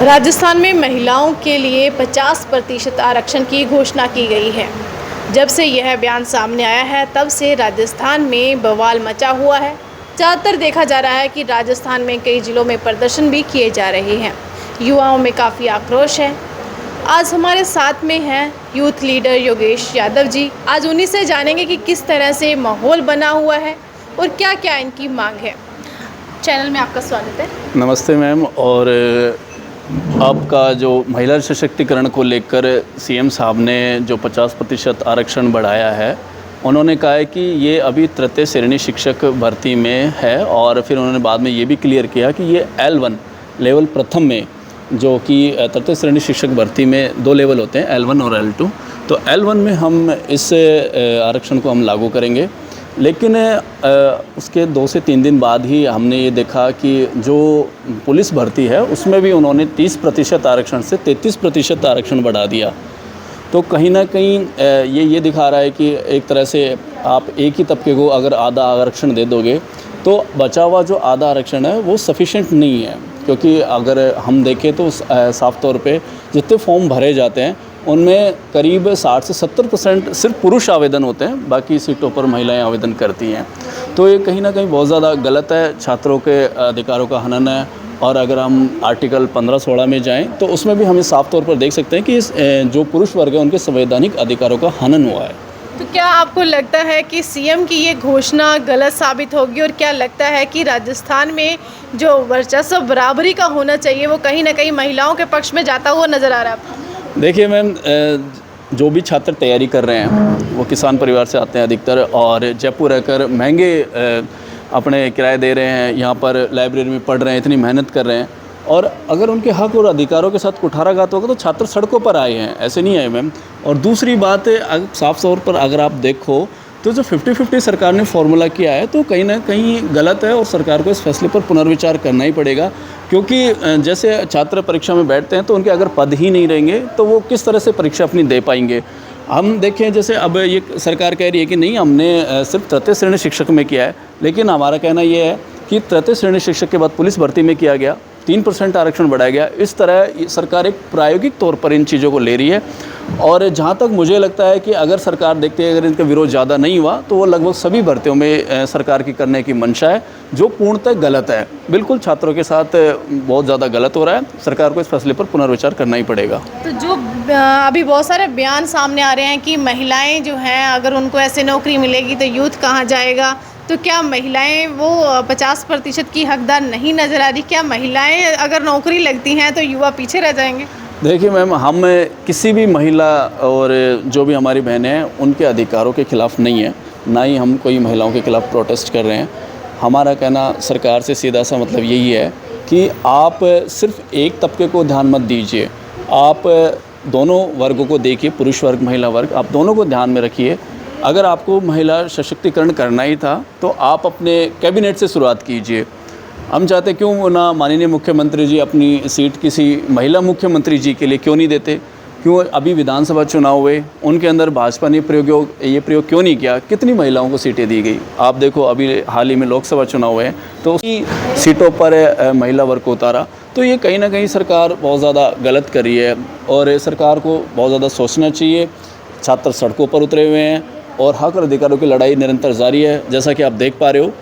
राजस्थान में महिलाओं के लिए 50% आरक्षण की घोषणा की गई है। जब से यह बयान सामने आया है तब से राजस्थान में बवाल मचा हुआ है। ज़्यादातर देखा जा रहा है कि राजस्थान में कई जिलों में प्रदर्शन भी किए जा रहे हैं। युवाओं में काफ़ी आक्रोश है। आज हमारे साथ में हैं यूथ लीडर योगेश यादव जी। आज उन्हीं से जानेंगे कि किस तरह से माहौल बना हुआ है और क्या क्या इनकी मांग है। चैनल में आपका स्वागत है। नमस्ते मैम। और आपका जो महिला सशक्तिकरण को लेकर सीएम साहब ने जो 50% आरक्षण बढ़ाया है, उन्होंने कहा है कि ये अभी तृतीय श्रेणी शिक्षक भर्ती में है। और फिर उन्होंने बाद में ये भी क्लियर किया कि ये L1 लेवल प्रथम में, जो कि तृतीय श्रेणी शिक्षक भर्ती में 2 लेवल होते हैं, L1 और L2, तो L1 में हम इस आरक्षण को हम लागू करेंगे। लेकिन उसके 2 से 3 दिन बाद ही हमने ये देखा कि जो पुलिस भर्ती है उसमें भी उन्होंने 30% आरक्षण से 33% आरक्षण बढ़ा दिया। तो कहीं ना कहीं ये दिखा रहा है कि एक तरह से आप एक ही तबके को अगर आधा आरक्षण दे दोगे तो बचा हुआ जो आधा आरक्षण है वो सफिशिएंट नहीं है। क्योंकि अगर हम देखें तो साफ तौर पे जितने फॉर्म भरे जाते हैं उनमें करीब 60 से 70% सिर्फ पुरुष आवेदन होते हैं, बाकी सीटों पर महिलाएं आवेदन करती हैं। तो ये कहीं ना कहीं बहुत ज़्यादा गलत है, छात्रों के अधिकारों का हनन है। और अगर हम आर्टिकल 15-16 में जाएं तो उसमें भी हमें साफ तौर पर देख सकते हैं कि जो पुरुष वर्ग है उनके संवैधानिक अधिकारों का हनन हुआ है। तो क्या आपको लगता है कि सीएम की ये घोषणा गलत साबित होगी, और क्या लगता है कि राजस्थान में जो वर्चस्व बराबरी का होना चाहिए वो कहीं ना कहीं महिलाओं के पक्ष में जाता हुआ नज़र आ रहा है? देखिए मैम, जो भी छात्र तैयारी कर रहे हैं वो किसान परिवार से आते हैं अधिकतर, और जयपुर रहकर महंगे अपने किराए दे रहे हैं, यहाँ पर लाइब्रेरी में पढ़ रहे हैं, इतनी मेहनत कर रहे हैं। और अगर उनके हक और अधिकारों के साथ कुठाराघात होगा तो छात्र सड़कों पर आए हैं, ऐसे नहीं आए मैम। और दूसरी बात, साफ तौर पर अगर आप देखो तो जो 50-50 सरकार ने फॉर्मूला किया है तो कहीं ना कहीं गलत है, और सरकार को इस फैसले पर पुनर्विचार करना ही पड़ेगा। क्योंकि जैसे छात्र परीक्षा में बैठते हैं तो उनके अगर पद ही नहीं रहेंगे तो वो किस तरह से परीक्षा अपनी दे पाएंगे। हम देखें, जैसे अब ये सरकार कह रही है कि नहीं, हमने सिर्फ तृतीय श्रेणी शिक्षक में किया है, लेकिन हमारा कहना ये है कि तृतीय श्रेणी शिक्षक के बाद पुलिस भर्ती में किया गया, 3% आरक्षण बढ़ाया गया। इस तरह सरकार एक प्रायोगिक तौर पर इन चीज़ों को ले रही है। और जहाँ तक मुझे लगता है कि अगर सरकार देखती है अगर इनका विरोध ज़्यादा नहीं हुआ तो वो लगभग सभी भर्तियों में सरकार की करने की मंशा है, जो पूर्णतः गलत है। बिल्कुल छात्रों के साथ बहुत ज़्यादा गलत हो रहा है। सरकार को इस फैसले पर पुनर्विचार करना ही पड़ेगा। तो जो अभी बहुत सारे बयान सामने आ रहे हैं कि महिलाएं जो हैं अगर उनको ऐसे नौकरी मिलेगी तो यूथ कहाँ जाएगा, तो क्या महिलाएं वो 50% की हकदार नहीं नज़र आ रही? क्या महिलाएं अगर नौकरी लगती हैं तो युवा पीछे रह जाएंगे? देखिए मैम, हम किसी भी महिला और जो भी हमारी बहनें हैं उनके अधिकारों के ख़िलाफ़ नहीं है, ना ही हम कोई महिलाओं के ख़िलाफ़ प्रोटेस्ट कर रहे हैं। हमारा कहना सरकार से सीधा सा मतलब यही है कि आप सिर्फ एक तबके को ध्यान मत दीजिए, आप दोनों वर्गों को देखिए, पुरुष वर्ग महिला वर्ग, आप दोनों को ध्यान में रखिए। अगर आपको महिला सशक्तिकरण करना ही था तो आप अपने कैबिनेट से शुरुआत कीजिए। हम चाहते क्यों ना माननीय मुख्यमंत्री जी अपनी सीट किसी महिला मुख्यमंत्री जी के लिए क्यों नहीं देते? क्यों अभी विधानसभा चुनाव हुए, उनके अंदर भाजपा ने ये प्रयोग क्यों नहीं किया? कितनी महिलाओं को सीटें दी गई? आप देखो अभी हाल ही में लोकसभा चुनाव हुए तो उसी सीटों पर महिला वर्ग को उतारा। तो ये कहीं ना कहीं सरकार बहुत ज़्यादा गलत कर रही है, और सरकार को बहुत ज़्यादा सोचना चाहिए। छात्र सड़कों पर उतरे हुए हैं और हक और अधिकारों की लड़ाई निरंतर जारी है। जैसा कि आप देख पा रहे हो,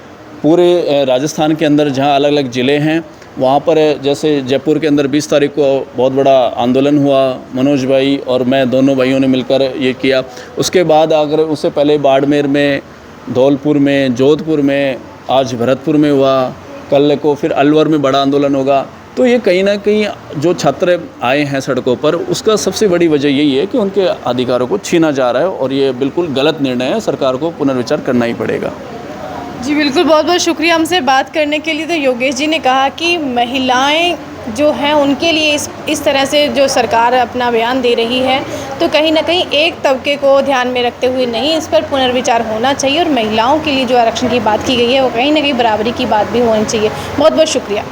पूरे राजस्थान के अंदर जहां अलग अलग ज़िले हैं वहां पर, जैसे जयपुर के अंदर 20 तारीख को बहुत बड़ा आंदोलन हुआ, मनोज भाई और मैं दोनों भाइयों ने मिलकर ये किया। उसके बाद अगर उससे पहले बाड़मेर में, धौलपुर में, जोधपुर में, आज भरतपुर में हुआ, कल को फिर अलवर में बड़ा आंदोलन होगा। तो ये कहीं ना कहीं जो छात्र आए हैं सड़कों पर, उसका सबसे बड़ी वजह यही है कि उनके अधिकारों को छीना जा रहा है, और ये बिल्कुल गलत निर्णय है। सरकार को पुनर्विचार करना ही पड़ेगा। जी बिल्कुल, बहुत बहुत शुक्रिया हमसे बात करने के लिए। तो योगेश जी ने कहा कि महिलाएं जो हैं उनके लिए इस तरह से जो सरकार अपना बयान दे रही है तो कहीं ना कहीं एक तबके को ध्यान में रखते हुए नहीं, इस पर पुनर्विचार होना चाहिए, और महिलाओं के लिए जो आरक्षण की बात की गई है वो कहीं ना कहीं बराबरी की बात भी होनी चाहिए। बहुत बहुत शुक्रिया।